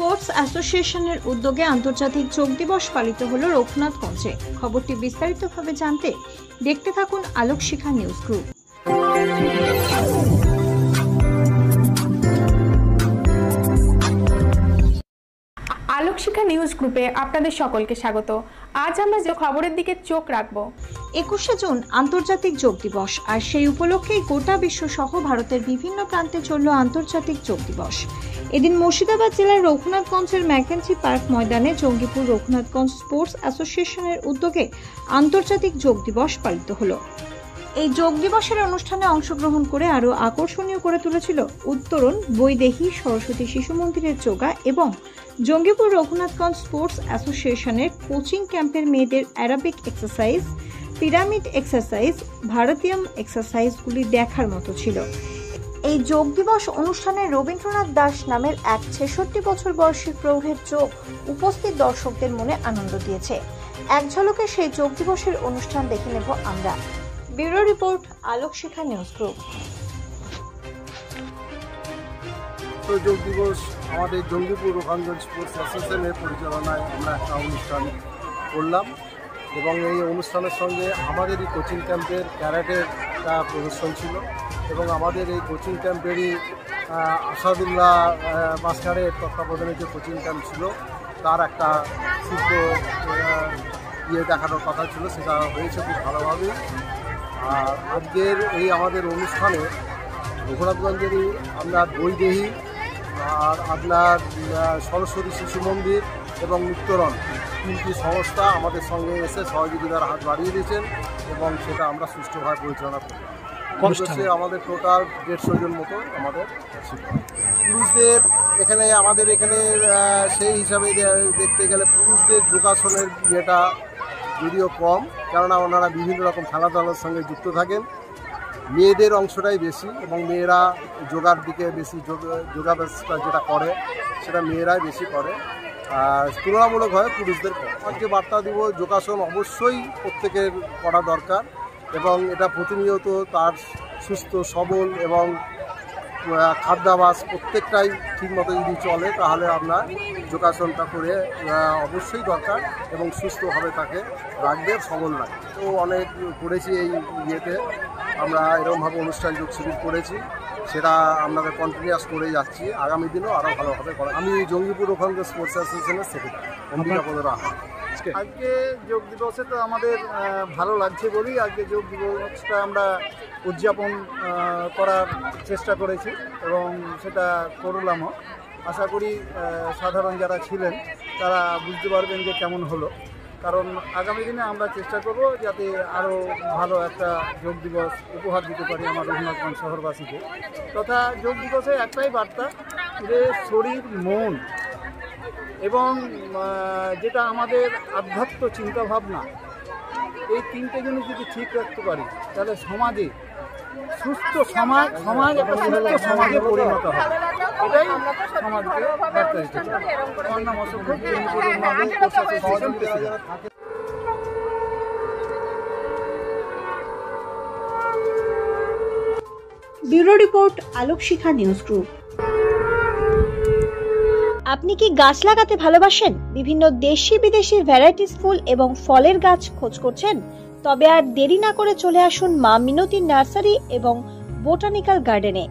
Sports অ্যাসোসিয়েশনের উদ্যোগে আন্তর্জাতিক যোগ দিবস পালিত হলো রঘুনাথগঞ্জে। খবরটি বিস্তারিতভাবে জানতে দেখতে থাকুন Alokshikha news group. Alokshikha news গ্রুপে আপনাদের সকলকে স্বাগত। আজ আমরা যে খবরের দিকে চোখ রাখব, 21শে জুন আন্তর্জাতিক যোগ দিবস, আর সেই উপলক্ষেই গোটা বিশ্ব সহ ভারতের বিভিন্ন প্রান্তে চলল আন্তর্জাতিক যোগ দিবস। এদিন মুর্শিদাবাদ জেলার রঘুনাথগঞ্জের ম্যাকেন্সি পার্ক ময়দানে জঙ্গিপুর রঘুনাথগঞ্জ স্পোর্টস অ্যাসোসিয়েশনের উদ্যোগে আন্তর্জাতিক যোগ দিবস পালিত হলো। এই যোগ দিবসের অনুষ্ঠানে অংশগ্রহণ করে আরও আকর্ষণীয় করে তুলেছিল উত্তরণ বৈদেহী সরস্বতী শিশু মন্দিরের যোগা এবং জঙ্গিপুর রঘুনাথগঞ্জ স্পোর্টস অ্যাসোসিয়েশনের কোচিং ক্যাম্পের মেয়েদের অ্যারাবিক এক্সারসাইজ, পিরামিড এক্সারসাইজ, ভারতীয়ম এক্সারসাইজগুলি দেখার মতো ছিল। এই যোগ দিবস অনুষ্ঠানে রবীন্দ্রনাথ দাস নামের এক 66 বছর বয়সী প্রৌঢ়ের যোগ উপস্থিত দর্শকদের মনে আনন্দ দিয়েছে। এক ঝলকে সেই যোগ দিবসের অনুষ্ঠান দেখে নেব আমরা। Bureau report, Alokshikha news group. যোগ দিবস আমাদের জঙ্গিপুর রঘুনাথগঞ্জ স্পোর্টস অ্যাসোসিয়েশনের পরিচালনায় আমরা একটা অনুষ্ঠান করলাম এবং এই অনুষ্ঠানের সঙ্গে আমাদেরই কোচিং ক্যাম্পের ক্যারাটের একটা প্রদর্শন ছিল এবং আমাদের এই কোচিং ক্যাম্পেরই আসাদুল্লাহ মাস্টারের তত্ত্বাবধানে যে কোচিং ক্যাম্প ছিল তার একটা শুদ্ধ দেখানোর কথা ছিল, সেটা হয়েছে খুব ভালোভাবেই। আর আজকের এই আমাদের অনুষ্ঠানে রঘুনাথগঞ্জেরই আমরা বৈদেহী আর আপনার সরস্বতী শিশু মন্দির এবং উত্তরণ তিনটি সংস্থা আমাদের সঙ্গে এসে সহযোগিতার হাত বাড়িয়ে দিয়েছেন এবং সেটা আমরা সুষ্ঠুভাবে পরিচালনা করি। আমাদের টোটাল 150 জন মতো আমাদের ছিল। পুরুষদের আমাদের এখানে সেই হিসাবে দেখতে গেলে পুরুষদের যোগাসনের ইয়েটা যদিও কম, কেননা ওনারা বিভিন্ন রকম খেলাধুলার সঙ্গে যুক্ত থাকেন। মেয়েদের অংশটাই বেশি এবং মেয়েরা যোগার দিকে বেশি যোগাভ্যাসটা যেটা করে সেটা মেয়েরাই বেশি করে, আর তুলনামূলকভাবে পুরুষদের কম। আজকে বার্তা দিব, যোগাসন অবশ্যই প্রত্যেকের করা দরকার এবং এটা প্রতিনিয়ত তার সুস্থ সবল এবং খাদ্যাভ্যাস প্রত্যেকটাই ঠিকমতো যদি চলে তাহলে আপনার যোগাসনটা করে অবশ্যই দরকার এবং সুস্থভাবে তাকে রাখবে, সবল রাখবে। তো অনেক করেছি এই ইয়েতে, আমরা এরকমভাবে অনুষ্ঠান যোগ শিবির করেছি, সেটা আপনাদের কন্টিনিউয়াস করে যাচ্ছি। আগামী দিনও আরও ভালোভাবে করা। আমি জঙ্গিপুর রঘুনাথগঞ্জ স্পোর্টস অ্যাসোসিয়েশনের সেক্রেটারি অম্বিকাপদ রাহা। আজকে যোগ দিবসে তো আমাদের ভালো লাগছে বলেই আজকে যোগ দিবসটা আমরা উদযাপন করার চেষ্টা করেছি এবং সেটা করলামও। আশা করি সাধারণ যারা ছিলেন তারা বুঝতে পারবেন যে কেমন হলো, কারণ আগামী দিনে আমরা চেষ্টা করব যাতে আরও ভালো একটা যোগ দিবস উপহার দিতে পারি আমার রঘুনাথগঞ্জ শহরবাসীকে। তথা যোগ দিবসে একটাই বার্তা যে শরীর, মন এবং যেটা আমাদের আধ্যাত্ম চিন্তাভাবনা, এই তিনটে জিনিস যদি ঠিক রাখতে পারি তাহলে সমাজে সুস্থ সমাজ একটা সুস্থ সমাজে পরিণত হয়। এটাই সমাজকে বার্তা দিতে চাই। আমার নাম অসংখ্য। Bureau report, Alokshikha news group. আপনি কি গাছ লাগাতে ভালোবাসেন? বিভিন্ন দেশি বিদেশি ভ্যারাইটিস ফুল এবং ফলের গাছ খোঁজ করছেন? তবে আর দেরি না করে চলে আসুন মা মিনতি নার্সারি এবং বোটানিক্যাল গার্ডেনে।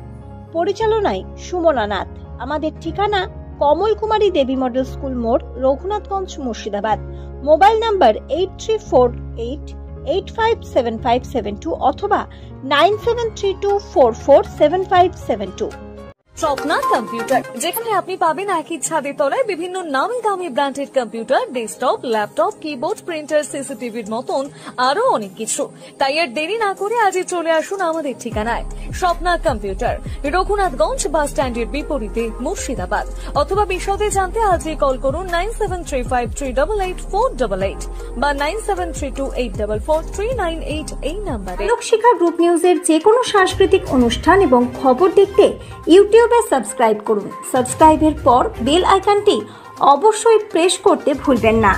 পরিচালনায় সুমনা নাথ। আমাদের ঠিকানা কমল কুমারী দেবী মডেল স্কুল মোড়, রঘুনাথগঞ্জ, মুর্শিদাবাদ। মোবাইল নাম্বার 8348857572 অথবা 9732447572। স্বপ্না কম্পিউটার, যেখানে আপনি পাবেন একই ছাদের তলায় বিভিন্ন নামি দামি branded computer, desktop, laptop, keyboard, printer, সিসিটিভির মতন আরো অনেক কিছু। তাই আর দেরি না করে আজই চলে আসুন আমাদের ঠিকানায়। স্বপ্না কম্পিউটার, রঘুনাথগঞ্জ বাস স্ট্যান্ডের বিপরীতে, মুর্শিদাবাদ। অথবা বিশদে জানতে আজই কল করুন 9735388488 বা 9732844398 এই নাম্বারে। আলোকশিখা গ্রুপ নিউজের যে কোনো সাংস্কৃতিক অনুষ্ঠান এবং খবর দেখতে ইউটিউবে সাবস্ক্রাইব করুন। সাবস্ক্রাইবের পর বেল আইকনটি অবশ্যই প্রেস করতে ভুলবেন না।